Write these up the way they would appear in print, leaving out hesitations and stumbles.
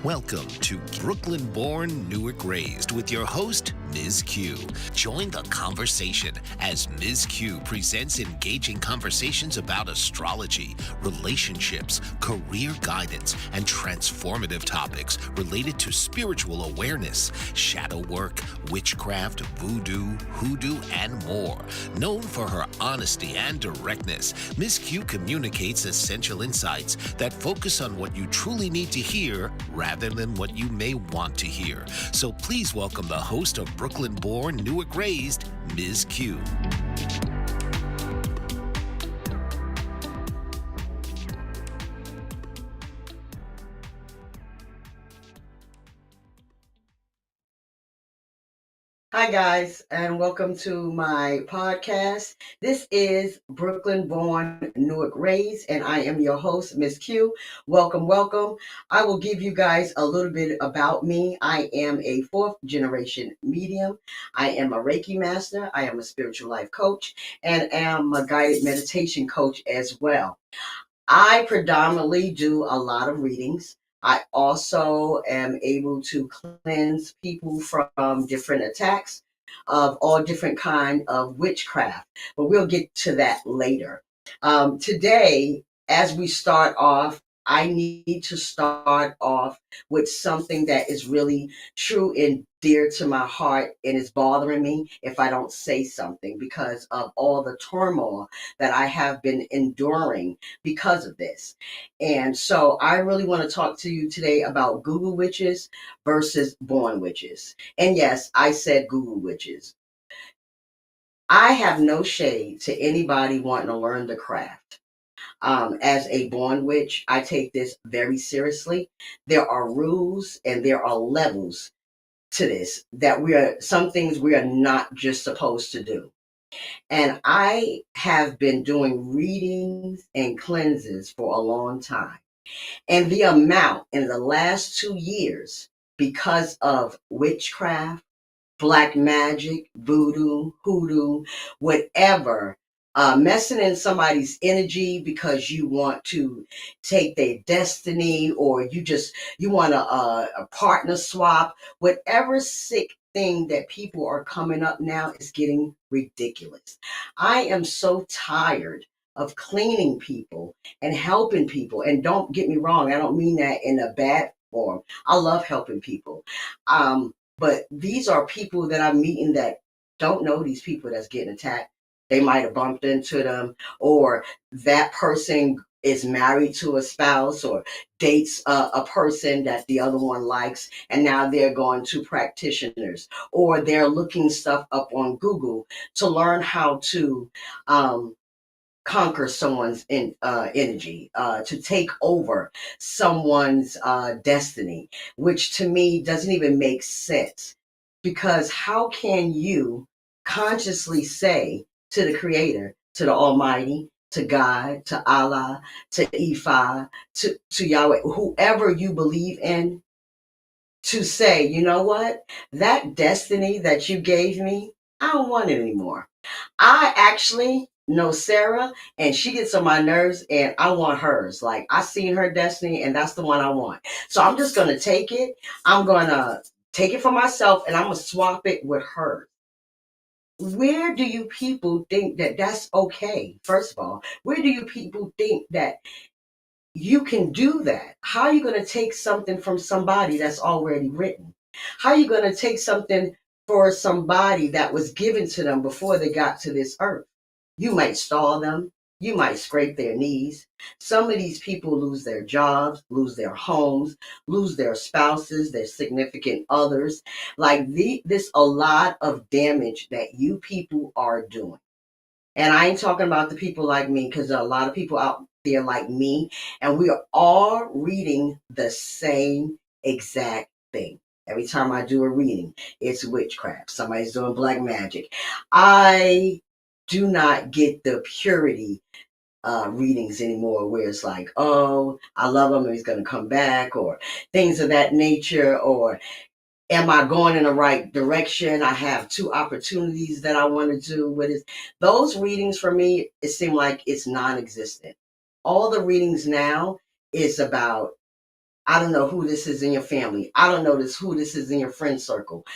Welcome to Brooklyn Born, Newark Raised with your host, Ms.Q. Join the conversation as Ms.Q presents engaging conversations about astrology, relationships, career guidance, and transformative topics related to spiritual awareness, shadow work, witchcraft, voodoo, hoodoo, and more. Known for her honesty and directness, Ms.Q communicates essential insights that focus on what you truly need to hear rather than what you may want to hear. So please welcome the host of Brooklyn Born, Newark Raised, Ms. Q. Hi, guys, and welcome to my podcast. This is Brooklyn Born, Newark Raised, and I am your host, Ms. Q. Welcome, welcome. I will give you guys a little bit about me. I am a fourth generation medium. I am a Reiki master. I am a spiritual life coach, and am a guided meditation coach as well. I predominantly do a lot of readings. I also am able to cleanse people from different attacks of all different kind of witchcraft, but we'll get to that later. Today, as we start off, I need to start off with something that is really true and dear to my heart and is bothering me if I don't say something because of all the turmoil that I have been enduring because of this. And so I really want to talk to you today about Google witches versus born witches. And yes, I said Google witches. I have no shade to anybody wanting to learn the craft. As a born witch, I take this very seriously. There are rules and there are levels to this that some things we are not just supposed to do. And I have been doing readings and cleanses for a long time. And the amount in the last 2 years, because of witchcraft, black magic, voodoo, hoodoo, whatever, messing in somebody's energy because you want to take their destiny, or you want a partner swap, whatever sick thing that people are coming up now is getting ridiculous. I am so tired of cleaning people and helping people. And don't get me wrong, I don't mean that in a bad form. I love helping people. But these are people that I'm meeting that don't know these people that's getting attacked. They might have bumped into them, or that person is married to a spouse or dates a person that the other one likes, and now they're going to practitioners, or they're looking stuff up on Google to learn how to um, conquer someone's energy, to take over someone's destiny, which to me doesn't even make sense. Because how can you consciously say to the Creator, to the Almighty, to God, to Allah, to Ifa, to Yahweh, whoever you believe in, to say, you know what, that destiny that you gave me, I don't want it anymore. I actually know Sarah, and she gets on my nerves, and I want hers. Like, I seen her destiny, and that's the one I want. So I'm just gonna take it. I'm gonna take it for myself, and I'm gonna swap it with her. Where do you people think that that's okay? First of all, where do you people think that you can do that? How are you going to take something from somebody that's already written? How are you going to take something for somebody that was given to them before they got to this earth? You might stall them. You might scrape their knees. Some of these people lose their jobs, lose their homes, lose their spouses, their significant others. Like this, a lot of damage that you people are doing. And I ain't talking about the people like me, because there are a lot of people out there like me, and we are all reading the same exact thing. Every time I do a reading, it's witchcraft. Somebody's doing black magic. I do not get the purity readings anymore, where it's like, oh, I love him and he's going to come back, or things of that nature, or am I going in the right direction? I have two opportunities that I want to do. What is those readings for me? It seemed like it's non-existent. All the readings now is about I don't know who this is in your family. I don't know who this is in your friend circle.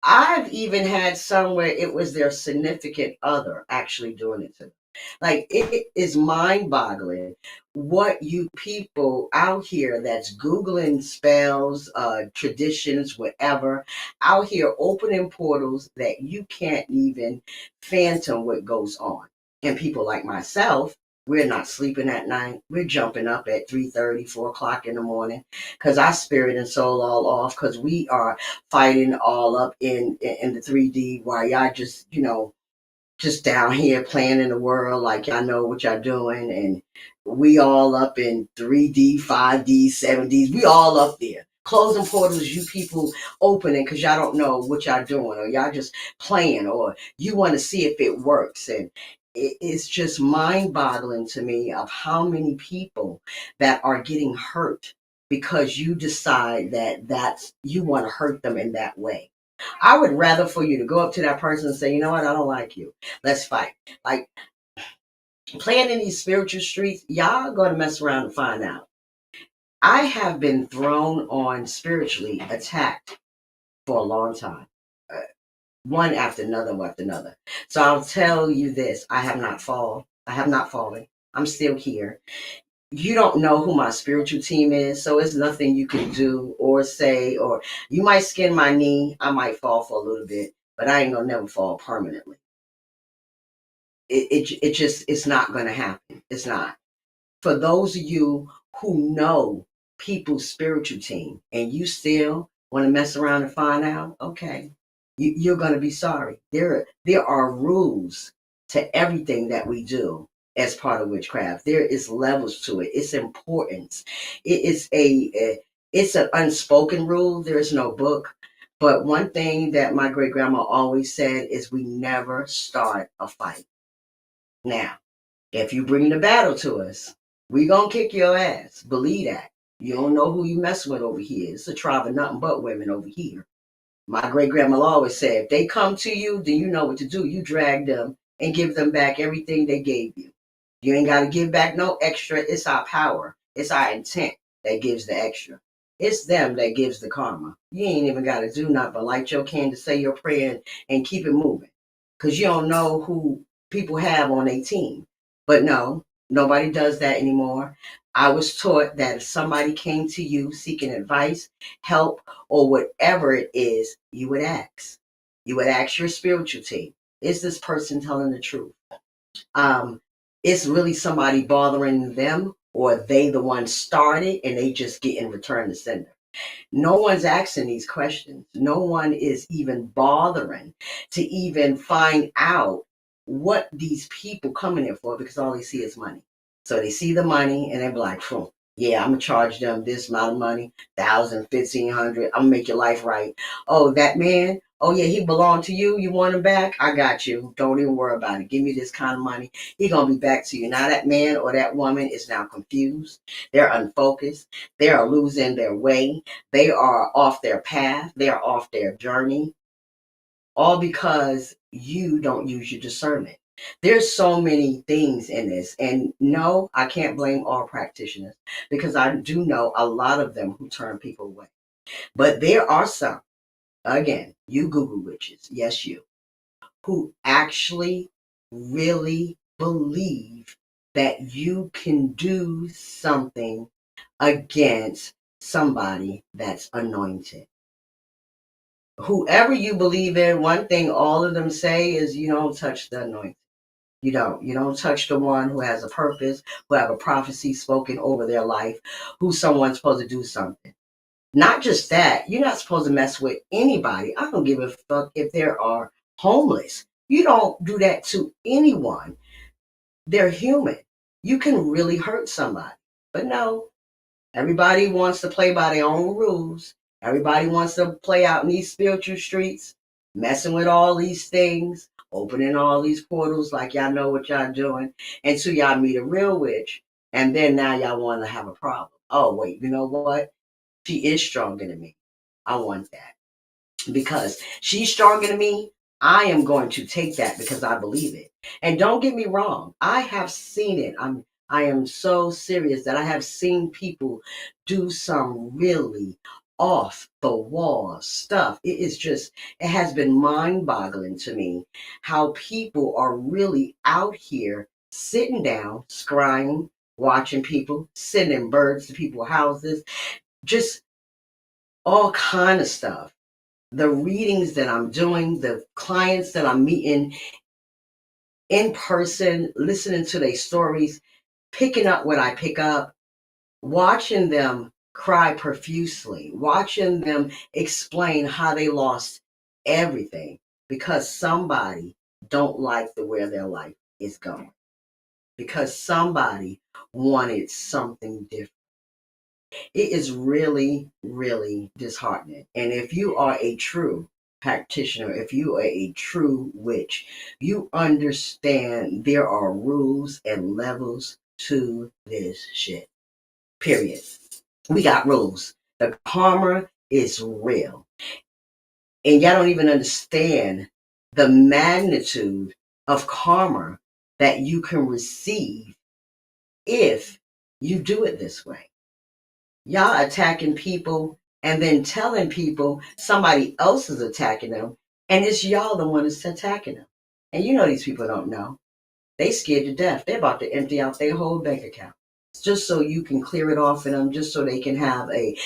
I've even had some where it was their significant other actually doing it to them. Like, it is mind boggling what you people out here that's Googling spells, traditions, whatever, out here opening portals that you can't even phantom what goes on. And people like myself, we're not sleeping at night. We're jumping up at 3:30, 4 o'clock in the morning because our spirit and soul all off because we are fighting all up in the 3D while y'all just, just down here playing in the world like y'all know what y'all doing. And we all up in 3D, 5D, 7Ds. We all up there. Closing portals, you people opening because y'all don't know what y'all doing, or y'all just playing, or you want to see if it works. And it's just mind boggling to me of how many people that are getting hurt because you decide that you want to hurt them in that way. I would rather for you to go up to that person and say, you know what, I don't like you. Let's fight. Like, playing in these spiritual streets, y'all gonna mess around and find out. I have been thrown on spiritually, attacked for a long time. Uh, One after another, one after another. So I'll tell you this: I have not fallen. I have not fallen. I'm still here. You don't know who my spiritual team is, so it's nothing you can do or say. Or you might skin my knee. I might fall for a little bit, but I ain't gonna never fall permanently. It just, it's not gonna happen. It's not. For those of you who know people's spiritual team and you still want to mess around and find out, okay, you're going to be sorry. There are rules to everything that we do as part of witchcraft. There is levels to it. It's importance. It is it's an unspoken rule. There is no book. But one thing that my great grandma always said is we never start a fight. Now, if you bring the battle to us, we gonna kick your ass. Believe that. You don't know who you messing with over here. It's a tribe of nothing but women over here. My great grandma always said, if they come to you, then you know what to do. You drag them and give them back everything they gave you. You ain't got to give back no extra. It's our power. It's our intent that gives the extra. It's them that gives the karma. You ain't even got to do nothing but light your candle, say your prayer, and keep it moving. Because you don't know who people have on their team. But no, nobody does that anymore. I was taught that if somebody came to you seeking advice, help, or whatever it is, you would ask. You would ask your spiritual team, is this person telling the truth? Um, it's really somebody bothering them, or they the one started and they just get in return the sender. No one's asking these questions. No one is even bothering to even find out what these people coming here for, because all they see is money. So they see the money and they be like, yeah, I'm gonna charge them this amount of money, 1,000, 1,500. I'm gonna make your life right. Oh, that man. Oh yeah, he belonged to you. You want him back? I got you. Don't even worry about it. Give me this kind of money. He gonna be back to you. Now that man or that woman is now confused. They're unfocused. They are losing their way. They are off their path. They are off their journey. All because you don't use your discernment. There's so many things in this. And no, I can't blame all practitioners because I do know a lot of them who turn people away. But there are some, again, you Google witches, yes, you, who actually really believe that you can do something against somebody that's anointed. Whoever you believe in, one thing all of them say is you don't touch the anointing. You don't. You don't touch the one who has a purpose, who have a prophecy spoken over their life, who someone's supposed to do something. Not just that, you're not supposed to mess with anybody. I don't give a fuck if they are homeless. You don't do that to anyone. They're human. You can really hurt somebody. But no, everybody wants to play by their own rules. Everybody wants to play out in these spiritual streets, messing with all these things, opening all these portals like y'all know what y'all doing until y'all meet a real witch. And then now y'all want to have a problem. Oh, wait, you know what? She is stronger than me. I want that. Because she's stronger than me, I am going to take that because I believe it. And don't get me wrong, I have seen it. I am so serious that I have seen people do some really off the wall stuff. It has been mind boggling to me how people are really out here sitting down, scrying, watching people, sending birds to people's houses, just all kind of stuff. The readings that I'm doing, the clients that I'm meeting in person, listening to their stories, picking up what I pick up, watching them cry profusely, watching them explain how they lost everything because somebody don't like the where their life is going, because somebody wanted something different. It is really, really disheartening. And if you are a true practitioner, if you are a true witch, you understand there are rules and levels to this shit. Period. We got rules. The karma is real. And y'all don't even understand the magnitude of karma that you can receive if you do it this way. Y'all attacking people and then telling people somebody else is attacking them, and it's y'all the one that's attacking them. And you know these people don't know. They scared to death. They're about to empty out their whole bank account just so you can clear it off of them, just so they can have a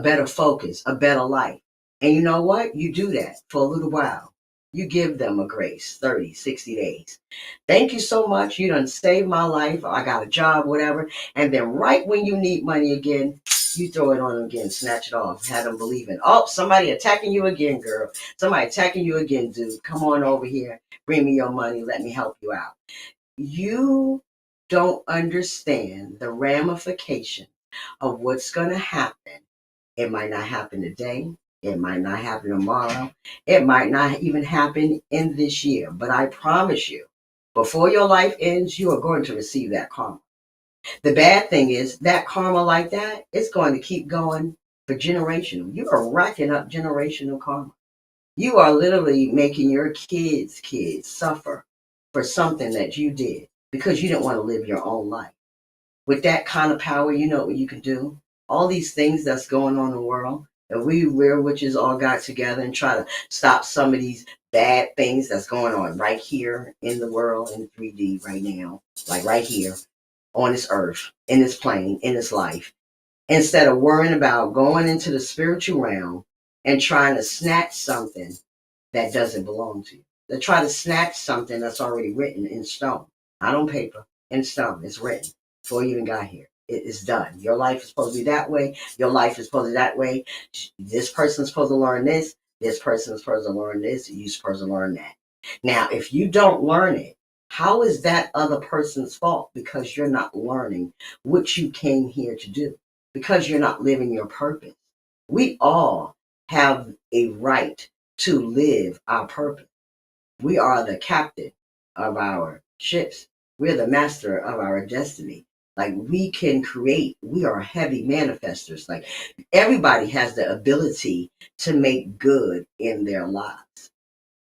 better focus, a better life. And you know what? You do that for a little while. You give them a grace, 30, 60 days. Thank you so much. You done saved my life. I got a job, whatever. And then right when you need money again, you throw it on them again, snatch it off, have them believing, oh, somebody attacking you again, girl. Somebody attacking you again, dude. Come on over here. Bring me your money. Let me help you out. You don't understand the ramification of what's going to happen. It might not happen today. It might not happen tomorrow. It might not even happen in this year. But I promise you, before your life ends, you are going to receive that karma. The bad thing is that karma like that, it's going to keep going for generational. You are racking up generational karma. You are literally making your kids suffer for something that you did because you didn't want to live your own life. With that kind of power, you know what you can do. All these things that's going on in the world, if we real witches all got together and try to stop some of these bad things that's going on right here in the world in 3D right now, like right here on this earth, in this plane, in this life, instead of worrying about going into the spiritual realm and trying to snatch something that doesn't belong to you. They try to snatch something that's already written in stone, not on paper, in stone. It's written before you even got here. It is done. Your life is supposed to be that way. Your life is supposed to be that way. This person's supposed to learn this. This person's supposed to learn this. You're supposed to learn that. Now, if you don't learn it, how is that other person's fault? Because you're not learning what you came here to do. Because you're not living your purpose. We all have a right to live our purpose. We are the captain of our ships. We're the master of our destiny. Like we can create, we are heavy manifestors. Like everybody has the ability to make good in their lives.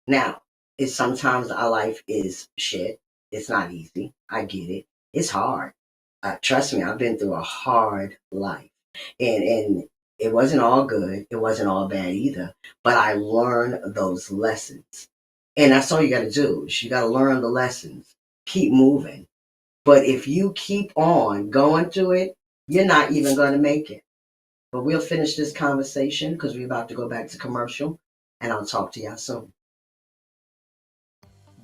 Now, it's sometimes our life is shit. It's not easy. I get it. It's hard. Trust me, I've been through a hard life, and it wasn't all good. It wasn't all bad either. But I learned those lessons, and that's all you got to do. Is you got to learn the lessons. Keep moving. But if you keep on going through it, you're not even going to make it. But we'll finish this conversation because we're about to go back to commercial, and I'll talk to y'all soon.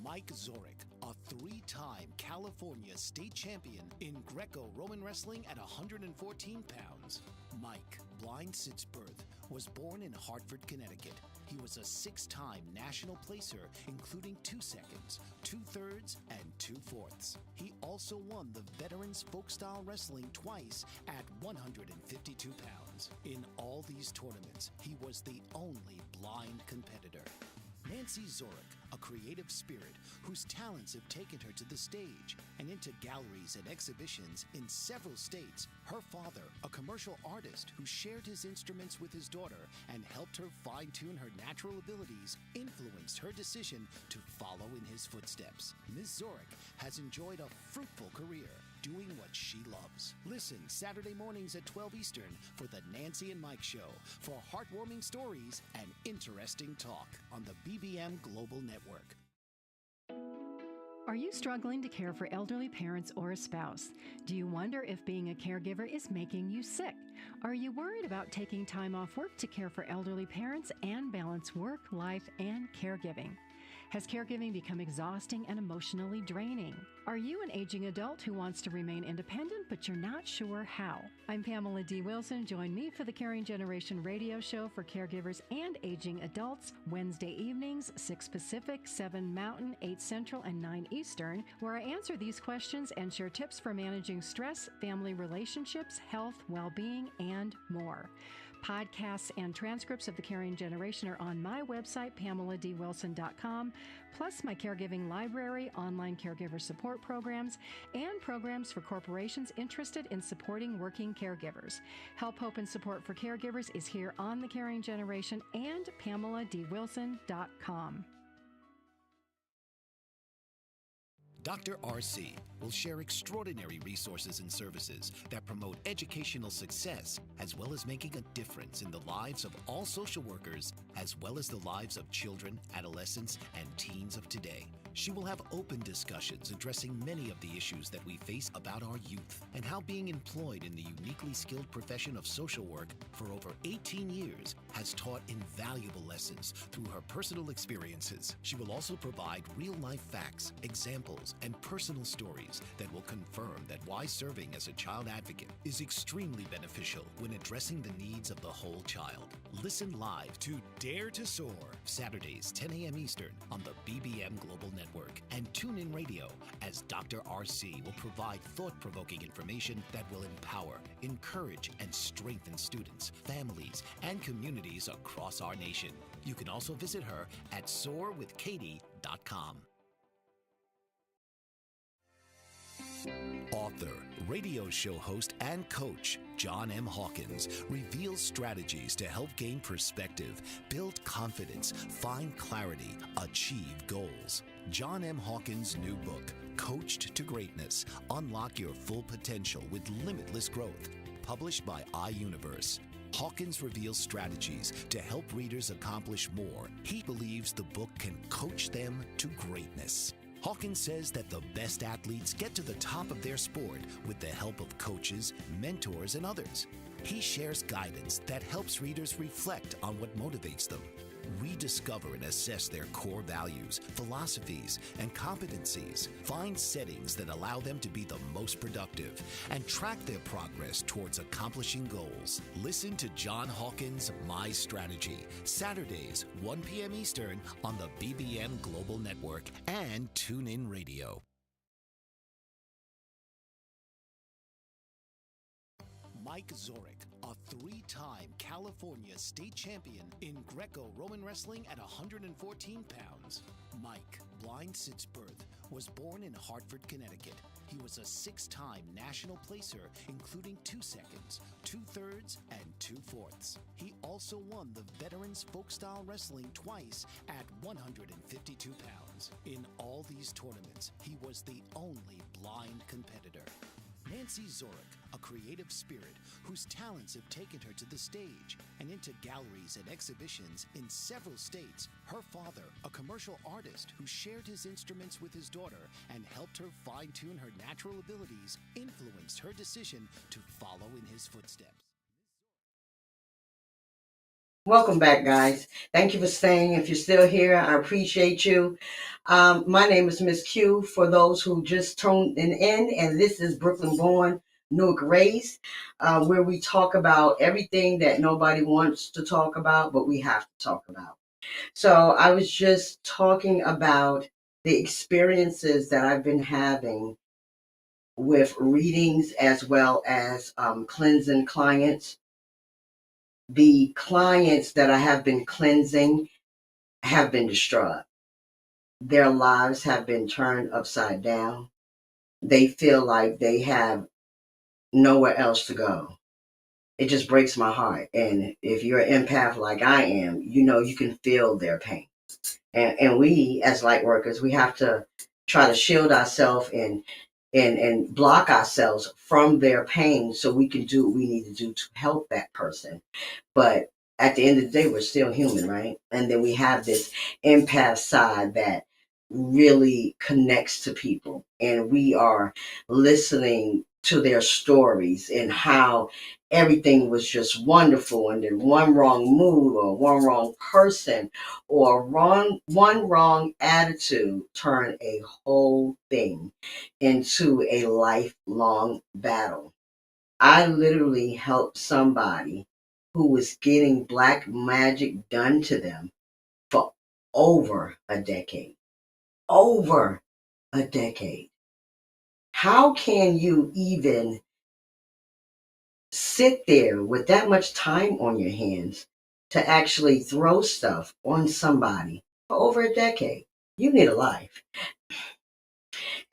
Mike Zoric, a three-time California state champion in Greco-Roman wrestling at 114 pounds. Mike, blind since birth, was born in Hartford, Connecticut. He was a six-time national placer, including 2 seconds, 2/3, and 2/4. He also won the Veterans Folk-Style Wrestling twice at 152 pounds. In all these tournaments, he was the only blind competitor. Nancy Zoric, a creative spirit whose talents have taken her to the stage and into galleries and exhibitions in several states. Her father, a commercial artist who shared his instruments with his daughter and helped her fine-tune her natural abilities, influenced her decision to follow in his footsteps. Ms. Zoric has enjoyed a fruitful career. doing what she loves. Listen Saturday mornings at 12 Eastern for the Nancy and Mike Show for heartwarming stories and interesting talk on the BBM Global Network. Are you struggling to care for elderly parents or a spouse? Do you wonder if being a caregiver is making you sick? Are you worried about taking time off work to care for elderly parents and balance work, life, and caregiving? Has caregiving become exhausting and emotionally draining? Are you an aging adult who wants to remain independent, but you're not sure how? I'm Pamela D. Wilson. Join me for the Caring Generation radio show for caregivers and aging adults, Wednesday evenings, 6 Pacific, 7 Mountain, 8 Central, and 9 Eastern, where I answer these questions and share tips for managing stress, family relationships, health, well-being, and more. Podcasts and transcripts of the Caring Generation are on my website, PamelaDWilson.com, plus my caregiving library, online caregiver support programs, and programs for corporations interested in supporting working caregivers. Help, hope, and support for caregivers is here on the Caring Generation and PamelaDWilson.com. Dr. RC will share extraordinary resources and services that promote educational success, as well as making a difference in the lives of all social workers, as well as the lives of children, adolescents, and teens of today. She will have open discussions addressing many of the issues that we face about our youth and how being employed in the uniquely skilled profession of social work for over 18 years has taught invaluable lessons through her personal experiences. She will also provide real-life facts, examples, and personal stories that will confirm that why serving as a child advocate is extremely beneficial when addressing the needs of the whole child. Listen live to Dare to Soar, Saturdays, 10 a.m. Eastern on the BBM Global Network, and tune in radio as Dr. RC will provide thought-provoking information that will empower, encourage, and strengthen students, families, and communities across our nation. You can also visit her at soarwithkatie.com. Author, radio show host, and coach John M. Hawkins reveals strategies to help gain perspective, build confidence, find clarity, achieve goals. John M. Hawkins' new book, Coached to Greatness, Unlock Your Full Potential with Limitless Growth, published by iUniverse. Hawkins reveals strategies to help readers accomplish more. He believes the book can coach them to greatness. Hawkins says that the best athletes get to the top of their sport with the help of coaches, mentors, and others. He shares guidance that helps readers reflect on what motivates them, rediscover and assess their core values, philosophies, and competencies, find settings that allow them to be the most productive, and track their progress towards accomplishing goals. Listen to John Hawkins' My Strategy, Saturdays, 1 p.m. Eastern on the BBM Global Network and TuneIn Radio. Mike Zorek, a three-time California state champion in Greco-Roman wrestling at 114 pounds. Mike, blind since birth, was born in Hartford, Connecticut. He was a six-time national placer, including 2 seconds, 2/3, and 2/4. He also won the Veterans Folk-Style Wrestling twice at 152 pounds. In all these tournaments, he was the only blind competitor. Nancy Zorek, a creative spirit whose talents have taken her to the stage and into galleries and exhibitions in several states. Her father, a commercial artist who shared his instruments with his daughter and helped her fine-tune her natural abilities, influenced her decision to follow in his footsteps. Welcome back, guys. Thank you for staying. If you're still here, I appreciate you. My name is Ms.Q, for those who just tuned in, and this is Brooklyn Born, Newark Raised, where we talk about everything that nobody wants to talk about, but we have to talk about. So I was just talking about the experiences that I've been having with readings as well as cleansing clients. The clients that I have been cleansing have been distraught. Their lives have been turned upside down. They feel like they have nowhere else to go. It just breaks my heart. And if you're an empath like I am, you know you can feel their pain. And we, as light workers, we have to try to shield ourselves and and block ourselves from their pain so we can do what we need to do to help that person. But at the end of the day, we're still human, right? And then we have this empath side that really connects to people. And we are listening to their stories and how everything was just wonderful. And then one wrong move or one wrong person or one wrong attitude turn a whole thing into a lifelong battle. I literally helped somebody who was getting black magic done to them for over a decade. Over a decade. How can you even sit there with that much time on your hands to actually throw stuff on somebody for over a decade? You need a life.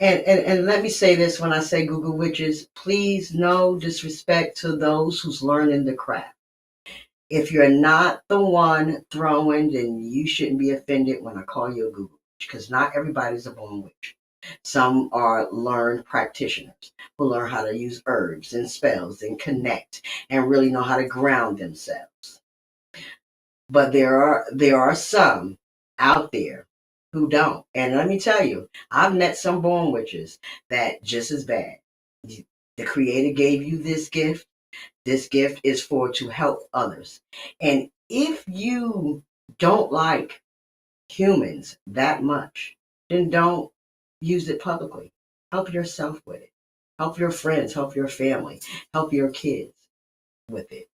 And let me say this when I say Google witches, please no disrespect to those who's learning the craft. If you're not the one throwing, then you shouldn't be offended when I call you a Google witch, because not everybody's a born witch. Some are learned practitioners who learn how to use herbs and spells and connect and really know how to ground themselves. But there are some out there who don't. And let me tell you, I've met some born witches that just as bad. The creator gave you this gift. This gift is for to help others. And if you don't like humans that much, then don't use it publicly. Help yourself with it. Help your friends, help your family, help your kids with it.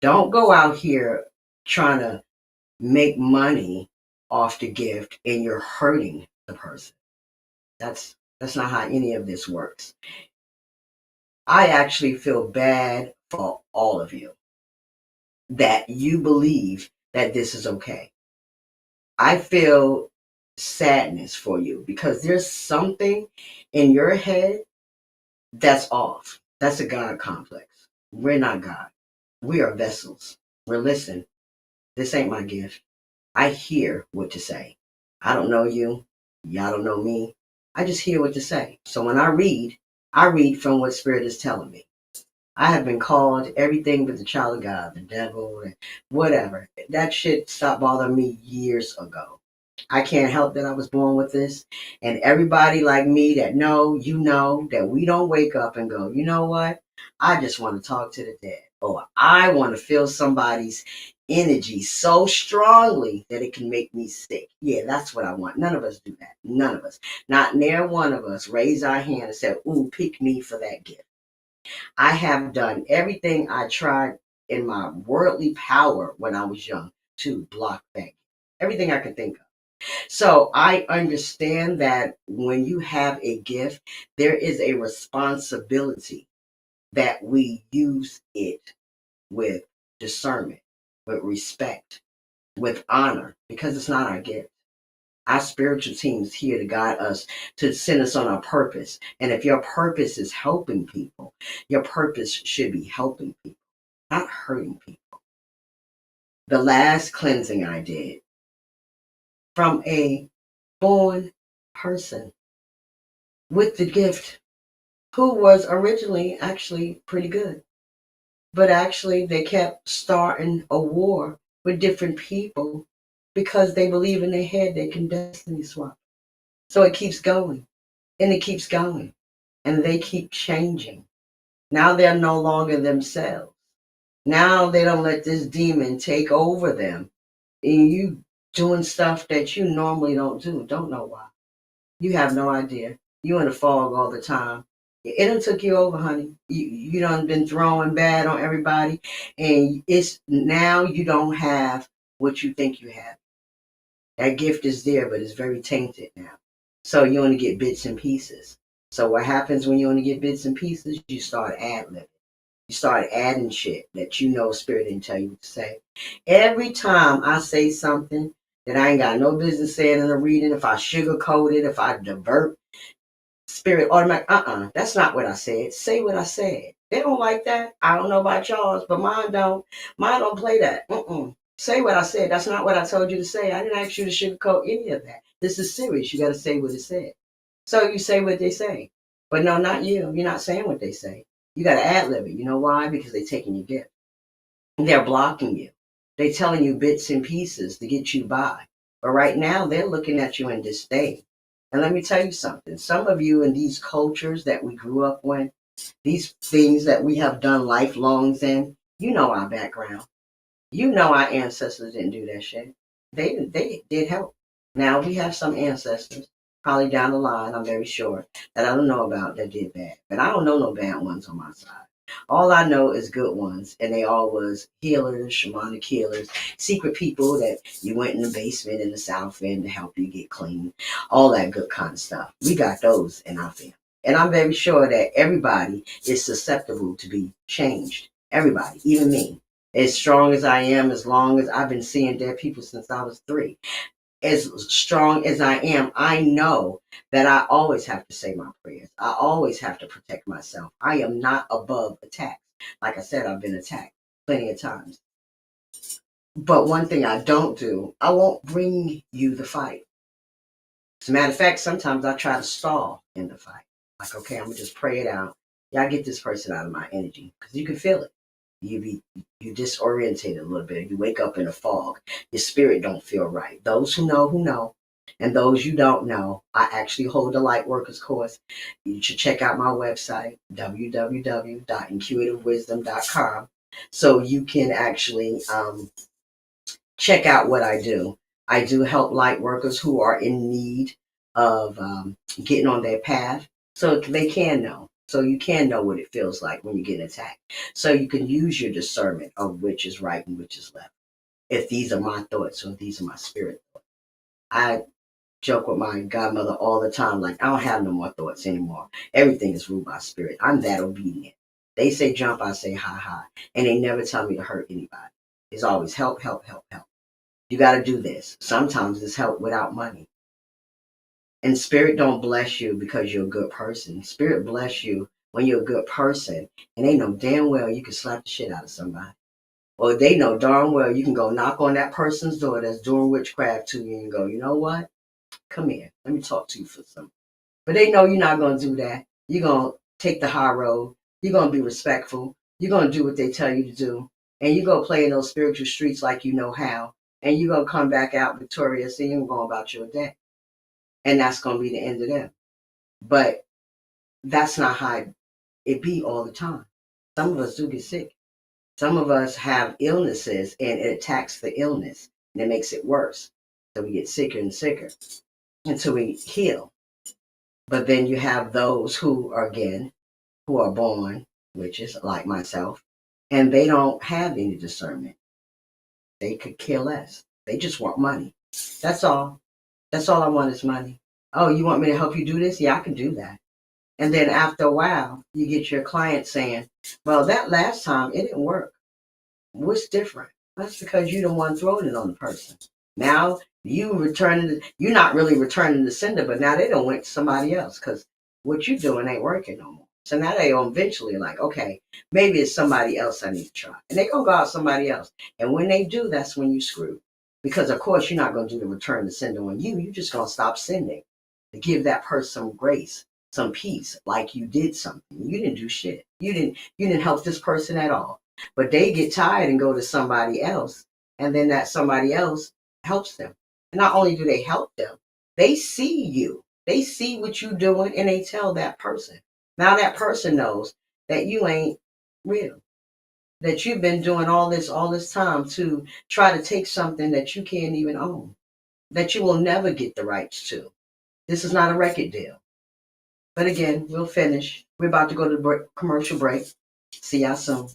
Don't go out here trying to make money off the gift and you're hurting the person. That's not how any of this works. I actually feel bad for all of you that you believe that this is okay. I feel sadness for you because there's something in your head that's off. That's a God complex. We're not God. We are vessels. We're listen. This ain't my gift. I hear what to say. I don't know you. Y'all don't know me. I just hear what to say. So when I read from what Spirit is telling me. I have been called everything but the child of God, the devil, and whatever. That shit stopped bothering me years ago. I can't help that I was born with this. And everybody like me that know that we don't wake up and go, you know what? I just want to talk to the dead. Or I want to feel somebody's energy so strongly that it can make me sick. Yeah, that's what I want. None of us do that. None of us. Not near one of us raised our hand and said, ooh, pick me for that gift. I have done everything I tried in my worldly power when I was young to block that. Everything I could think of. So I understand that when you have a gift, there is a responsibility that we use it with discernment, with respect, with honor, because it's not our gift. Our spiritual team is here to guide us, to send us on our purpose. And if your purpose is helping people, your purpose should be helping people, not hurting people. The last cleansing I did from a born person with the gift who was originally actually pretty good. But actually, they kept starting a war with different people because they believe in their head they can destiny swap. So it keeps going and it keeps going and they keep changing. Now they're no longer themselves. Now they don't let this demon take over them and you doing stuff that you normally don't do. Don't know why. You have no idea. You in a fog all the time. It done took you over, honey. You done been throwing bad on everybody, and it's now you don't have what you think you have. That gift is there, but it's very tainted now. So you only get bits and pieces. So what happens when you only get bits and pieces? You start ad-libbing. You start adding shit that you know Spirit didn't tell you what to say. Every time I say something that I ain't got no business saying in a reading, if I sugarcoat it, if I divert, Spirit automatic, that's not what I said. Say what I said. They don't like that. I don't know about y'all's, but mine don't. Mine don't play that. Say what I said. That's not what I told you to say. I didn't ask you to sugarcoat any of that. This is serious. You got to say what it said. So you say what they say. But no, not you. You're not saying what they say. You got to ad lib it. You know why? Because they're taking your gift. They're blocking you. They're telling you bits and pieces to get you by. But right now, they're looking at you in disdain. And let me tell you something. Some of you in these cultures that we grew up in, these things that we have done lifelongs in, you know our background. You know our ancestors didn't do that shit. They did help. Now we have some ancestors, probably down the line, I'm very sure, that I don't know about that did bad. But I don't know no bad ones on my side. All I know is good ones, and they all was healers, shamanic healers, secret people that you went in the basement in the South End to help you get clean, all that good kind of stuff. We got those in our family. And I'm very sure that everybody is susceptible to be changed. Everybody, even me. As strong as I am, as long as I've been seeing dead people since I was 3, as strong as I am, I know that I always have to say my prayers. I always have to protect myself. I am not above attack. Like I said, I've been attacked plenty of times. But one thing I don't do, I won't bring you the fight. As a matter of fact, sometimes I try to stall in the fight. Like, okay, I'm gonna just pray it out. Y'all get this person out of my energy because you can feel it. You disorientated a little bit. You wake up in a fog. Your spirit don't feel right. Those who know, and those you don't know, I actually hold a light workers course. You should check out my website, www.intuitivewisdom.com, so you can actually check out what I do. I do help light workers who are in need of getting on their path so they can know. So you can know what it feels like when you get attacked. So you can use your discernment of which is right and which is left. If these are my thoughts or these are my spirit thoughts. I joke with my godmother all the time, like, I don't have no more thoughts anymore. Everything is ruled by spirit. I'm that obedient. They say jump, I say ha ha. And they never tell me to hurt anybody. It's always help, help, help, help. You got to do this. Sometimes it's help without money. And spirit don't bless you because you're a good person. Spirit bless you when you're a good person, and they know damn well you can slap the shit out of somebody. Or they know darn well you can go knock on that person's door that's doing witchcraft to you and go, you know what? Come here. Let me talk to you for some. But they know you're not going to do that. You're going to take the high road. You're going to be respectful. You're going to do what they tell you to do. And you're going to play in those spiritual streets like you know how. And you're going to come back out victorious and you're going about your day. And that's going to be the end of them. But that's not how it be all the time. Some of us do get sick. Some of us have illnesses and it attacks the illness and it makes it worse. So we get sicker and sicker until we heal. But then you have those who are, again, who are born witches like myself, and they don't have any discernment. They could care less. They just want money. That's all. That's all I want is money. Oh, you want me to help you do this? Yeah, I can do that. And then after a while, you get your client saying, well, that last time it didn't work. What's different? That's because you the one throwing it on the person. Now you're not really returning the sender, but now they don't went to somebody else because what you doing ain't working no more. So now they eventually like, okay, maybe it's somebody else I need to try. And they gonna go out somebody else. And when they do, that's when you screw. Because of course you're not gonna do the return the sender on you. You're just gonna stop sending to give that person some grace, some peace, like you did something. You didn't do shit. You didn't help this person at all. But they get tired and go to somebody else, and then that somebody else helps them. And not only do they help them, they see you. They see what you're doing, and they tell that person. Now that person knows that you ain't real. That you've been doing all this time to try to take something that you can't even own. That you will never get the rights to. This is not a record deal. But again, we'll finish. We're about to go to the commercial break. See y'all soon.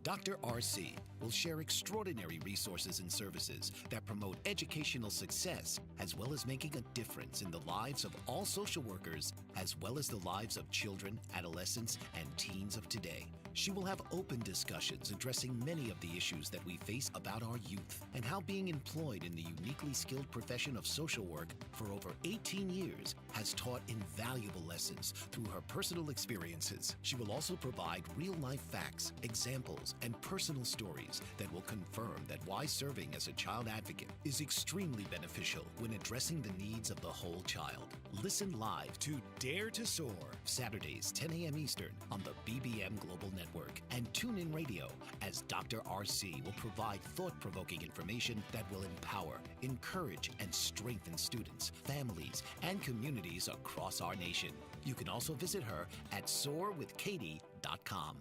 Dr. RC will share extraordinary resources and services that promote educational success as well as making a difference in the lives of all social workers as well as the lives of children, adolescents, and teens of today. She will have open discussions addressing many of the issues that we face about our youth and how being employed in the uniquely skilled profession of social work for over 18 years has taught invaluable lessons through her personal experiences. She will also provide real-life facts, examples, examples and personal stories that will confirm that why serving as a child advocate is extremely beneficial when addressing the needs of the whole child. Listen live to Dare to Soar, Saturdays, 10 a.m. Eastern on the BBM Global Network and TuneIn Radio as Dr. RC will provide thought-provoking information that will empower, encourage, and strengthen students, families, and communities across our nation. You can also visit her at soarwithkatie.com.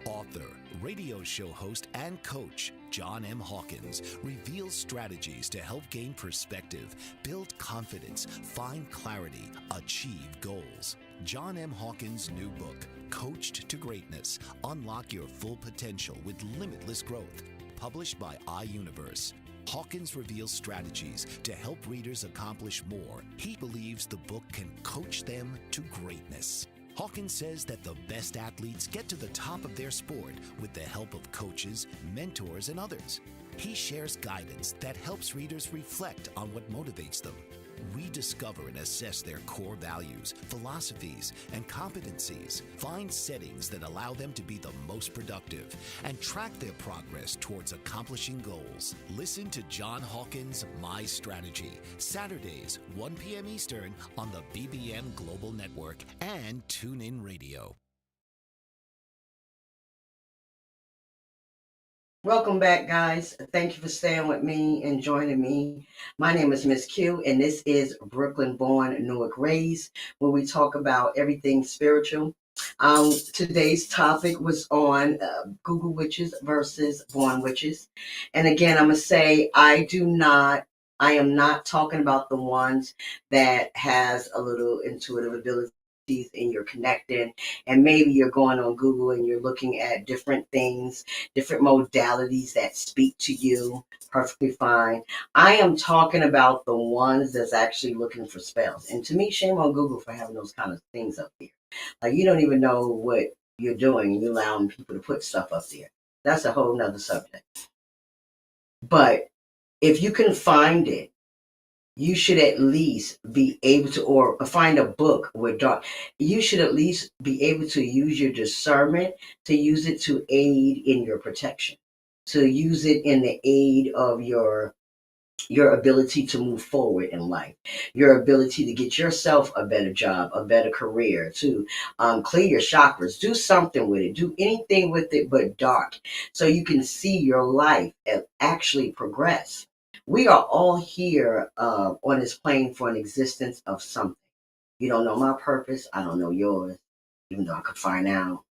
Author, radio show host, and coach John M. Hawkins reveals strategies to help gain perspective, build confidence, find clarity, achieve goals. John M. Hawkins' new book, Coached to Greatness, Unlock Your Full Potential with Limitless Growth, published by iUniverse. Hawkins reveals strategies to help readers accomplish more. He believes the book can coach them to greatness. Hawkins says that the best athletes get to the top of their sport with the help of coaches, mentors, and others. He shares guidance that helps readers reflect on what motivates them. Rediscover and assess their core values, philosophies, and competencies. Find settings that allow them to be the most productive and track their progress towards accomplishing goals. Listen to John Hawkins' My Strategy, Saturdays, 1 p.m. Eastern on the BBM Global Network and TuneIn Radio. Welcome back, guys. Thank you for staying with me and joining me. My name is Ms.Q, and this is Brooklyn Born, Newark Raised, where we talk about everything spiritual. Today's topic was on Google witches versus born witches. And again, I'm going to say I am not talking about the ones that has a little intuitive ability and you're connecting, and maybe you're going on Google and you're looking at different things, different modalities that speak to you. Perfectly fine. I am talking about the ones that's actually looking for spells. And to me, shame on Google for having those kind of things up there. Like, you don't even know what you're doing and you're allowing people to put stuff up there. That's a whole nother subject. But if you can find it, you should at least be able to, or find a book with dark, you should at least be able to use your discernment to use it to aid in your protection, to use it in the aid of your ability to move forward in life, your ability to get yourself a better job, a better career, to clear your chakras, do something with it, do anything with it but dark, so you can see your life actually progress. We are all here on this plane for an existence of something. You don't know my purpose. I don't know yours, even though I could find out.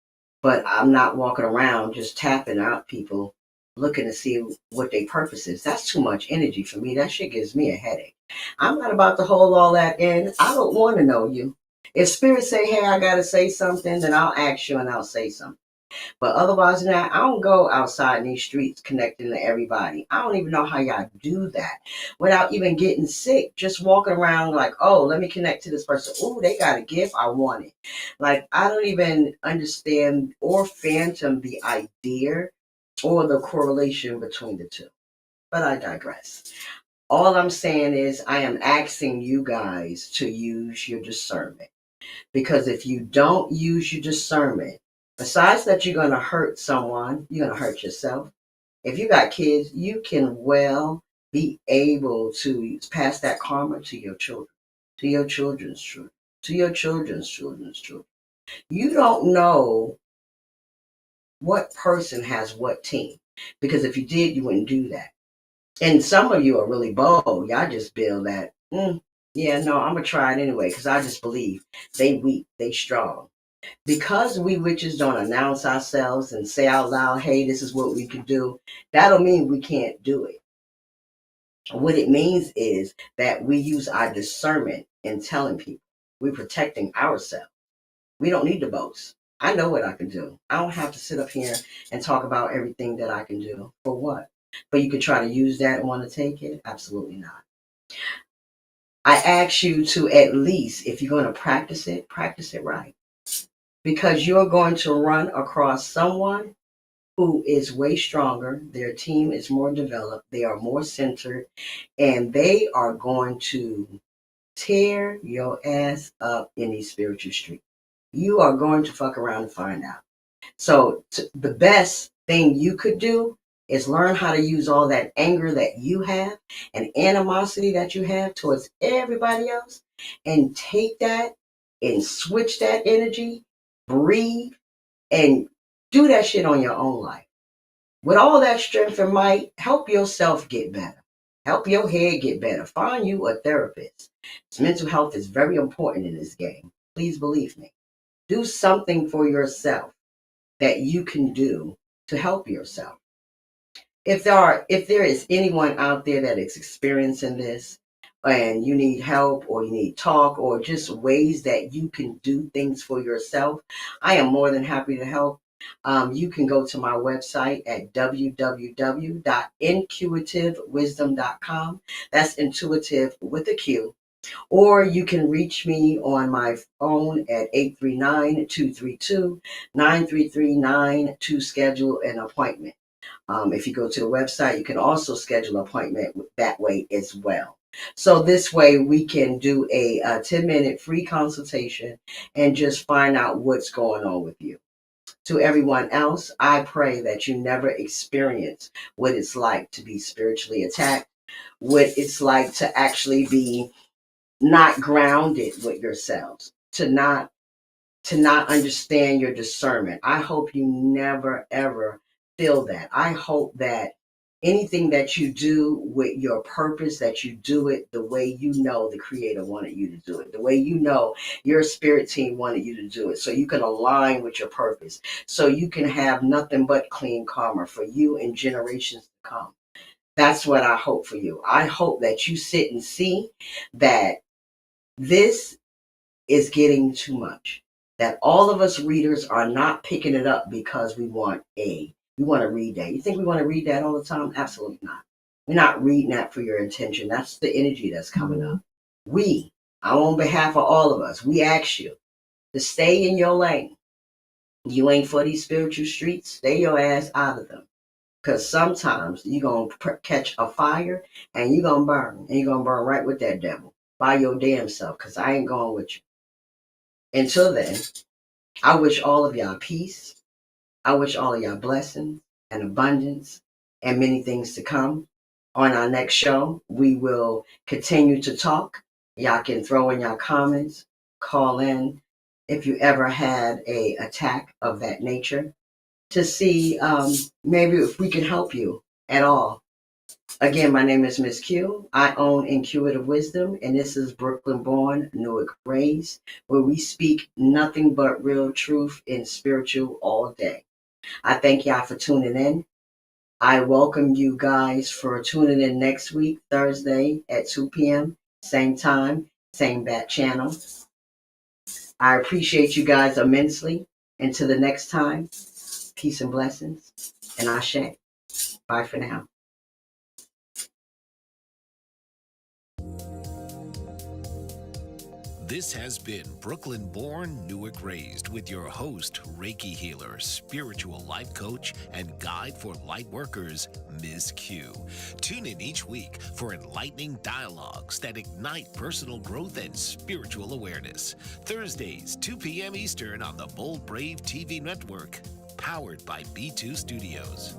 But I'm not walking around just tapping out people looking to see what their purpose is. That's too much energy for me. That shit gives me a headache. I'm not about to hold all that in. I don't want to know you. If spirit say, hey, I got to say something, then I'll ask you and I'll say something. But otherwise than that, I don't go outside in these streets connecting to everybody. I don't even know how y'all do that without even getting sick. Just walking around like, oh, let me connect to this person. Oh, they got a gift. I want it. Like, I don't even understand or phantom the idea or the correlation between the two. But I digress. All I'm saying is I am asking you guys to use your discernment. Because if you don't use your discernment, besides that you're going to hurt someone, you're going to hurt yourself. If you got kids, you can well be able to pass that karma to your children, to your children's children, to your children's children's children. You don't know what person has what team. Because if you did, you wouldn't do that. And some of you are really bold. Y'all just build that. Yeah, no, I'm going to try it anyway because I just believe they weak, they strong. Because we witches don't announce ourselves and say out loud, hey, this is what we can do, that don't mean we can't do it. What it means is that we use our discernment in telling people. We're protecting ourselves. We don't need to boast. I know what I can do. I don't have to sit up here and talk about everything that I can do. For what? But you could try to use that and want to take it? Absolutely not. I ask you to at least, if you're going to practice it right. Because you're going to run across someone who is way stronger. Their team is more developed. They are more centered. And they are going to tear your ass up in these spiritual streets. You are going to fuck around and find out. So the best thing you could do is learn how to use all that anger that you have and animosity that you have towards everybody else and take that and switch that energy, breathe, and do that shit on your own life. With all that strength and might, help yourself get better. Help your head get better. Find you a therapist. Mental health is very important in this game. Please believe me. Do something for yourself that you can do to help yourself. If there is anyone out there that is experiencing this and you need help or you need talk or just ways that you can do things for yourself, I am more than happy to help. You can go to my website at www.intuitivewisdom.com. That's intuitive with a Q. Or you can reach me on my phone at 839-232-9339 to schedule an appointment. If you go to the website, you can also schedule an appointment that way as well. So this way we can do a 10-minute free consultation and just find out what's going on with you. To everyone else, I pray that you never experience what it's like to be spiritually attacked, what it's like to actually be not grounded with yourselves, to not understand your discernment. I hope you never ever feel that. I hope that anything that you do with your purpose, that you do it the way you know the creator wanted you to do it, the way you know your spirit team wanted you to do it, so you can align with your purpose, so you can have nothing but clean karma for you and generations to come. That's what I hope for you. I hope that you sit and see that this is getting too much. That all of us readers are not picking it up because we want to read that. You think we want to read that all the time? Absolutely not. We're not reading that for your intention. That's the energy that's coming up. I'm on behalf of all of us, we ask you to stay in your lane. You ain't for these spiritual streets, stay your ass out of them. Because sometimes you're going to catch a fire and you're going to burn. And you're going to burn right with that devil by your damn self, because I ain't going with you. Until then, I wish all of y'all peace. I wish all of y'all blessings and abundance and many things to come. On our next show, we will continue to talk. Y'all can throw in your comments, call in if you ever had a attack of that nature to see maybe if we can help you at all. Again, my name is Ms.Q. I own Intuitive Wisdom, and this is Brooklyn born, Newark raised, where we speak nothing but real truth and spiritual all day. I thank y'all for tuning in. I welcome you guys for tuning in next week, Thursday at 2 p.m., same time, same bat channel. I appreciate you guys immensely. Until the next time, peace and blessings, and Ashe. Bye for now. This has been Brooklyn born, Newark raised with your host, Reiki healer, spiritual life coach, and guide for light workers, Ms. Q. Tune in each week for enlightening dialogues that ignite personal growth and spiritual awareness. Thursdays, 2 p.m. Eastern on the Bold Brave TV network, powered by B2 Studios.